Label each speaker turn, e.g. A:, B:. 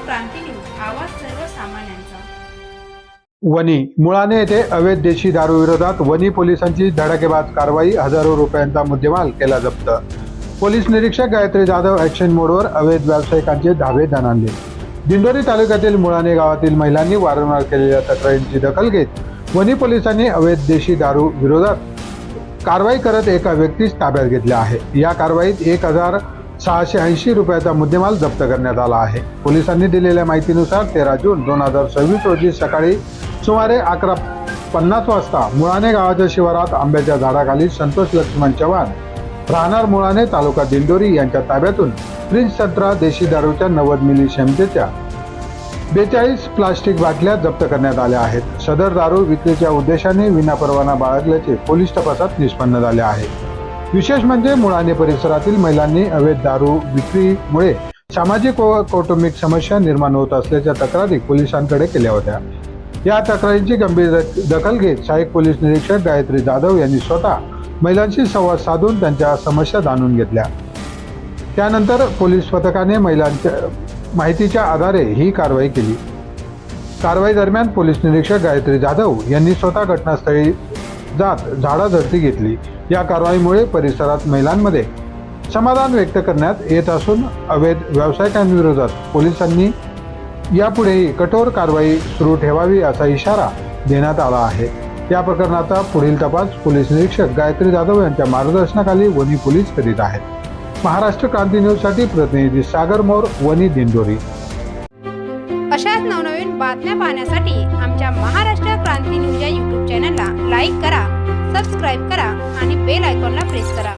A: क्रांती news, आवाज सर्वसामान्यांचा।
B: वनी मुळाणे येथे अवैध देशी दारू विरोधात वनी पोलिसांची धडाकेबाज कारवाई, हजारो रुपयांचा मुद्देमाल केला जप्त। पोलीस निरीक्षक गायत्री जाधव ॲक्शन मोडवर अवैध व्यावसायिकांचे धाबे दणाणले। दिंडोरी तालुक्यातील मुळाणे गावातील महिलांनी वारंवार केलेल्या तक्रारींची दखल घेत वनी पोलिसांनी अवैध देशी दारू विरोधात कारवाई करत एका व्यक्तीस ताब्यात घेतले आहे। या कारवाईत 1680 रुपयाचा मुद्देमाल जप्त करण्यात आला आहे। पोलिसांनी दिलेल्या माहितीनुसार 13 जून 2026 रोजी सकाळी सुमारे 11:50 वाजता मुळाणे गावाच्या शिवारात आंब्याच्या झाडाखाली संतोष लक्ष्मण चव्हाण राहणार मुळाणे तालुका दिंडोरी यांच्या ताब्यातून प्रिन्स 17 देशी दारूच्या 90 मिली क्षमतेच्या 42 प्लास्टिक बाटल्या जप्त करण्यात आल्या आहेत। सदर दारू विक्रीच्या उद्देशाने विनापरवाना बाळगल्याचे पोलीस तपासात निष्पन्न झाले आहे। विशेष म्हणजे मुळाणे परिसरातील महिलांनी अवैध दारू विक्रीमुळे सामाजिक व कौटुंबिक समस्या निर्माण होत असल्याच्या तक्रारी पोलिसांकडे केल्या होत्या। या तक्रारींची गंभीर दखल घेत सहाय्यक पोलीस निरीक्षक गायत्री जाधव यांनी स्वतः महिलांशी संवाद साधून त्यांच्या समस्या जाणून घेतल्या। त्यानंतर पोलीस पथकाने महिलांच्या माहितीच्या आधारे ही कारवाई केली। कारवाई दरम्यान पोलीस निरीक्षक गायत्री जाधव यांनी स्वतः घटनास्थळी जात झाडाझडती घेतली। या कारवाईमुळे परिसरात महिलांमध्ये समाधान व्यक्त करण्यात येत असून अवैध व्यावसायिकांविरोधात पोलिसांनी यापुढेही कठोर कारवाई सुरू ठेवावी असा इशारा देण्यात आला आहे। या प्रकरणाचा पुढील तपास पोलीस निरीक्षक गायत्री जाधव यांच्या मार्गदर्शनाखाली वनी पोलीस करीत आहेत। महाराष्ट्र क्रांती न्यूज साठी प्रतिनिधी सागर मोर, वनी, दिंडोरी।
A: अशाच नवनवीन बातम्या पाहण्यासाठी आमच्या महाराष्ट्र क्रांती न्यूज या YouTube चॅनलला लाईक करा, सबस्क्राईब करा आणि बेल आयकॉनला प्रेस करा।